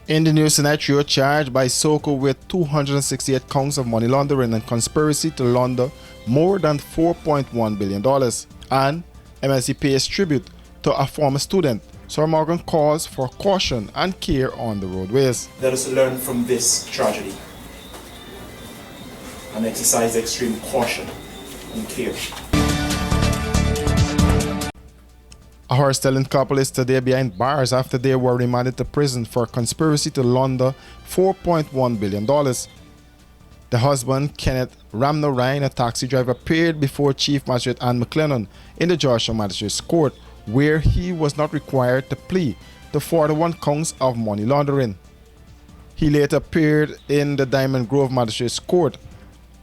In the news tonight, Trio charged by SOCO with 268 counts of money laundering and conspiracy to launder more than $4.1 billion. And MLC pays tribute to a former student. Sir Morgan calls for caution and care on the roadways. Let us learn from this tragedy and exercise extreme caution and care. A horse-stealing couple is today behind bars after they were remanded to prison for conspiracy to launder $4.1 billion. The husband, Kenneth Ramnarine, a taxi driver, appeared before Chief Magistrate Anne McLennan in the Georgetown Magistrates Court, where he was not required to plead to 41 counts of money laundering. He later appeared in the Diamond Grove Magistrates Court,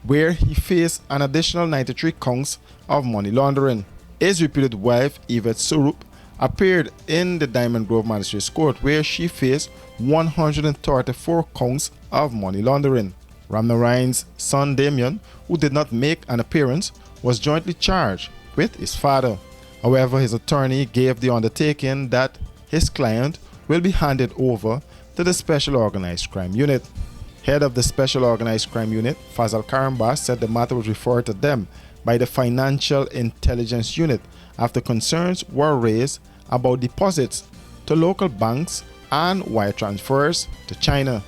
where he faced an additional 93 counts of money laundering. His reputed wife, Yvette Surup, appeared in the Diamond Grove Magistrates Court, where she faced 134 counts of money laundering. Ramnarine's son Damien, who did not make an appearance, was jointly charged with his father. However, his attorney gave the undertaking that his client will be handed over to the Special Organized Crime Unit. Head of the Special Organized Crime Unit, Fazal Karambas, said the matter was referred to them by the Financial Intelligence Unit after concerns were raised about deposits to local banks and wire transfers to China.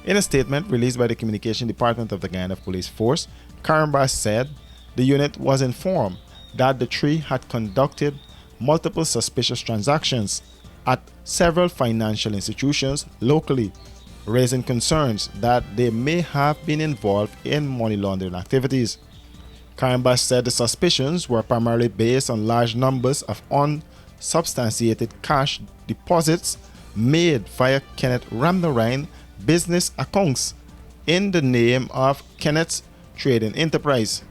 In a statement released by the Communication Department of the Guyana Police Force, Karambas said the unit was informed that the three had conducted multiple suspicious transactions at several financial institutions locally, raising concerns that they may have been involved in money laundering activities. Karambas said the suspicions were primarily based on large numbers of unsubstantiated cash deposits made via Kenneth Ramnarine business accounts in the name of Kenneth's trading enterprise.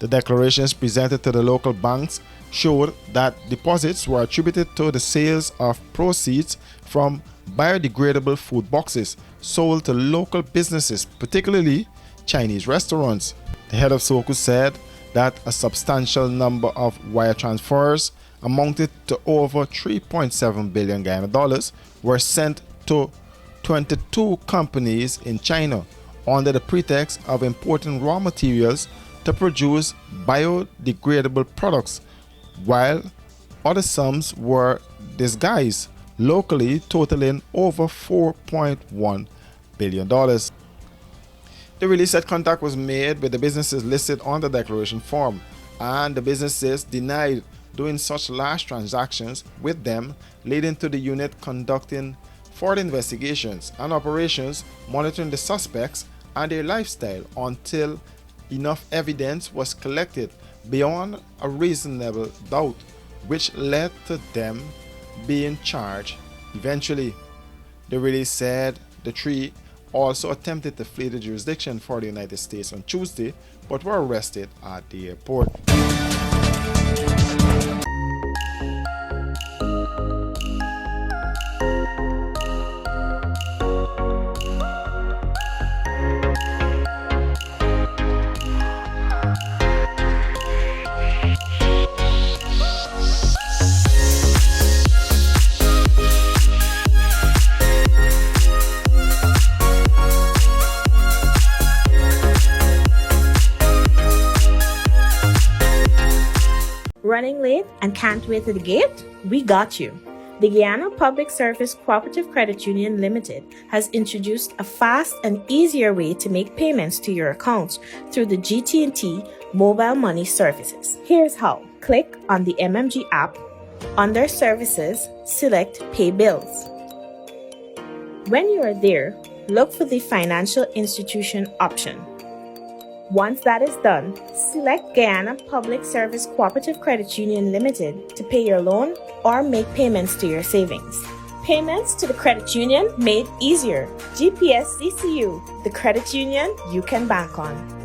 The declarations presented to the local banks showed that deposits were attributed to the sales of proceeds from biodegradable food boxes sold to local businesses, particularly Chinese restaurants. The head of SOCO said that a substantial number of wire transfers amounted to over 3.7 billion Guyana dollars were sent to 22 companies in China under the pretext of importing raw materials to produce biodegradable products, while other sums were disguised locally, totaling over $4.1 billion. The release said contact was made with the businesses listed on the declaration form, and the businesses denied doing such large transactions with them, leading to the unit conducting further investigations and operations monitoring the suspects and their lifestyle until enough evidence was collected beyond a reasonable doubt, which led to them being charged eventually. The release said the three also attempted to flee the jurisdiction for the United States on Tuesday, but were arrested at the airport. Running late and can't wait to the gate? We got you. The Guyana Public Service Cooperative Credit Union Limited has introduced a fast and easier way to make payments to your accounts through the GT&T mobile money services. Here's how. Click on the MMG app. Under Services, select Pay Bills. When you are there, look for the Financial Institution option. Once that is done, select Guyana Public Service Cooperative Credit Union Limited to pay your loan or make payments to your savings. Payments to the credit union made easier. GPS CCU, the credit union you can bank on.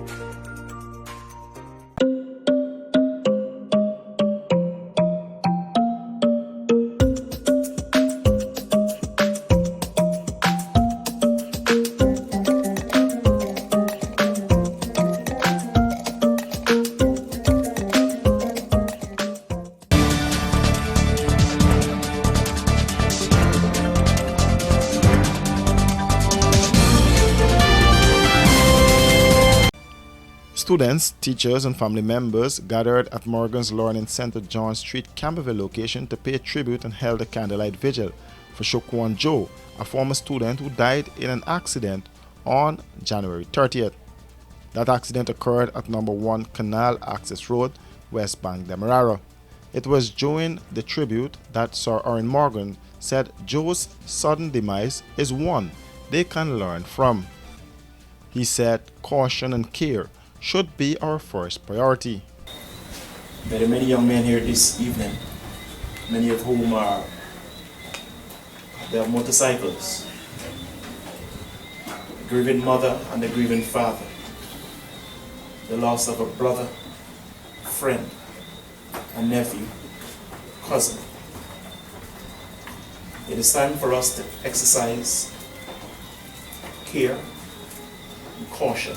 Students, teachers, and family members gathered at Morgan's Learning Center, John Street, Camberville location to pay tribute and held a candlelight vigil for Shoquan Joe, a former student who died in an accident on January 30th. That accident occurred at number 1 Canal Access Road, West Bank, Demerara. It was during the tribute that Sir Orin Morgan said Joe's sudden demise is one they can learn from. He said caution and care should be our first priority. There are many young men here this evening, many of whom they have motorcycles. The grieving mother and the grieving father. The loss of a brother, friend, a nephew, cousin. It is time for us to exercise care and caution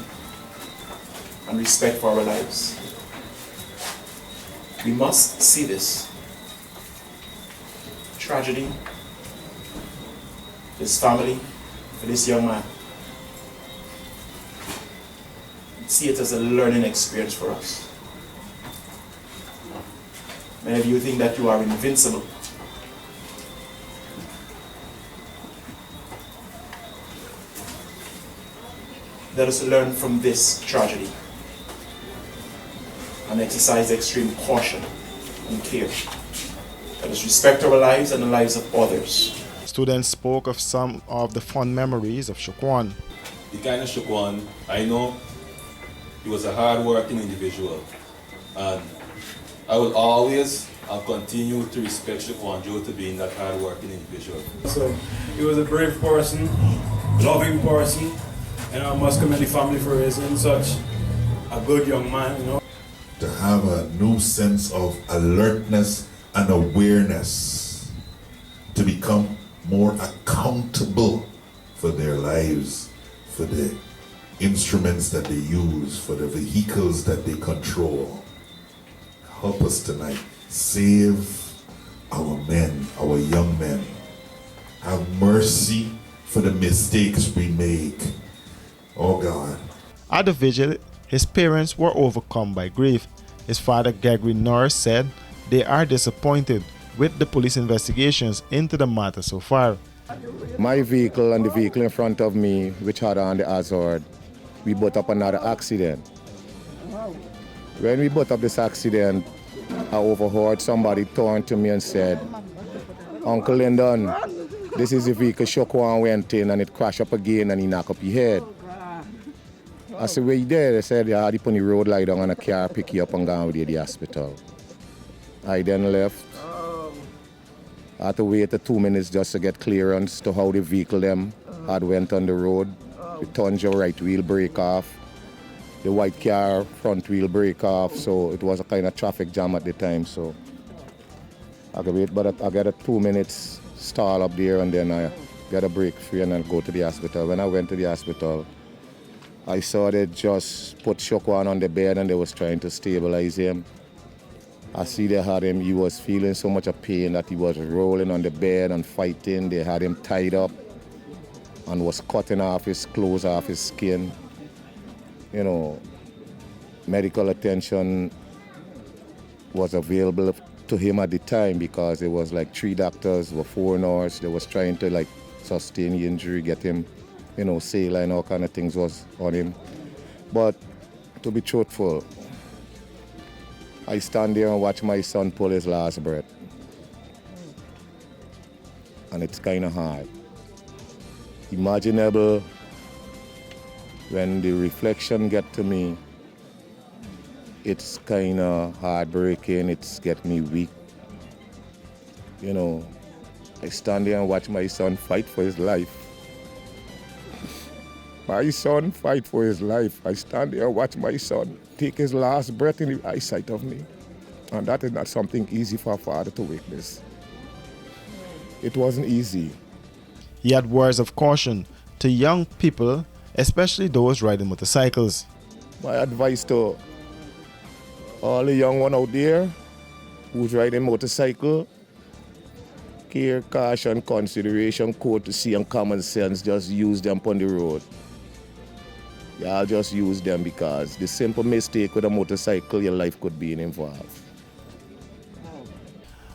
and respect for our lives. We must see this tragedy, this family, for this young man. See it as a learning experience for us. Many of you think that you are invincible. Let us learn from this tragedy and exercise extreme caution and care. Let us respect our lives and the lives of others. Students spoke of some of the fond memories of Shoquan. The kind of Shoquan, I know he was a hard-working individual, and I will always and continue to respect Shoquan Joe to being that hard-working individual. So he was a brave person, loving person, and I must commend the family for raising such a good young man, you know. To have a new sense of alertness and awareness, to become more accountable for their lives, for the instruments that they use, for the vehicles that they control. Help us tonight. Save our men, our young men. Have mercy for the mistakes we make. Oh God. At the vigil, his parents were overcome by grief. His father, Gregory Norris, said they are disappointed with the police investigations into the matter so far. My vehicle and the vehicle in front of me, which had on the hazard, we brought up another accident. When we brought up this accident, I overheard somebody turn to me and said, "Uncle Lyndon, this is the vehicle Shoquan went in and it crashed up again and he knocked up your head." I said, "Where you there?" They said, "Yeah, they put the road light down and a car pick you up and go with you to the hospital." I then left. I had to wait 2 minutes just to get clearance to how the vehicle them had went on the road. The Tonjo right wheel break off. The white car front wheel break off, so it was a kind of traffic jam at the time. So I could wait, but I got a 2 minutes stall up there and then I got a break free and I go to the hospital. When I went to the hospital, I saw they just put Shoquan on the bed and they was trying to stabilize him. I see they had him, he was feeling so much of pain that he was rolling on the bed and fighting. They had him tied up and was cutting off his clothes, off his skin. You know, medical attention was available to him at the time because it was like 3 doctors, 4 nurses. They was trying to like sustain the injury, get him, you know, saline, all kind of things was on him. But to be truthful, I stand there and watch my son pull his last breath. And it's kind of hard. Imaginable, when the reflection get to me, it's kind of heartbreaking, it's get me weak. You know, I stand there and watch my son fight for his life. My son fight for his life. I stand there and watch my son take his last breath in the eyesight of me. And that is not something easy for a father to witness. It wasn't easy. He had words of caution to young people, especially those riding motorcycles. My advice to all the young one out there who's riding motorcycle, care, caution, consideration, courtesy, and common sense, just use them on the road. Y'all just use them because the simple mistake with a motorcycle, your life could be involved.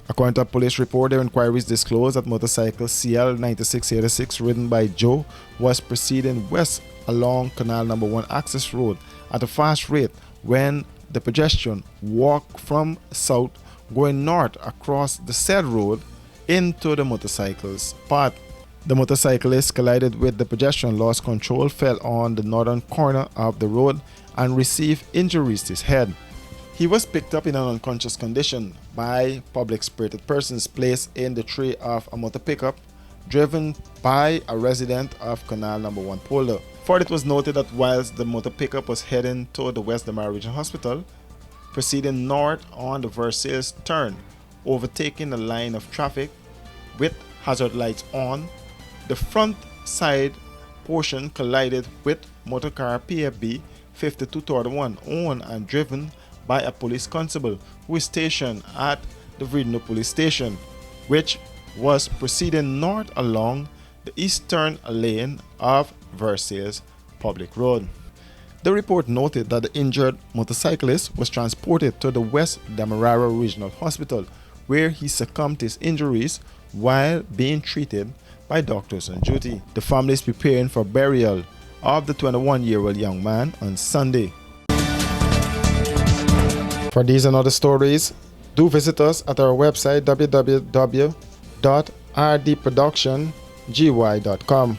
According to a police report, their inquiries disclosed that motorcycle CL 9686 ridden by Joe was proceeding west along Canal Number 1 access road at a fast rate when the pedestrian walked from south going north across the said road into the motorcycle's path. The motorcyclist collided with the pedestrian, lost control, fell on the northern corner of the road and received injuries to his head. He was picked up in an unconscious condition by public-spirited persons placed in the tray of a motor pickup driven by a resident of Canal Number 1 Polder. Further, it was noted that whilst the motor pickup was heading toward the West Damara Regional Hospital, proceeding north on the Versailles turn, overtaking a line of traffic with hazard lights on, the front side portion collided with motorcar PFB 5231 owned and driven by a police constable who is stationed at the Vridno police station, which was proceeding north along the eastern lane of Versailles Public Road. The report noted that the injured motorcyclist was transported to the West Demerara Regional Hospital, where he succumbed to his injuries while being treated by doctors on duty. The family is preparing for burial of the 21-year-old young man on Sunday. For these and other stories, do visit us at our website www.rdproductiongy.com.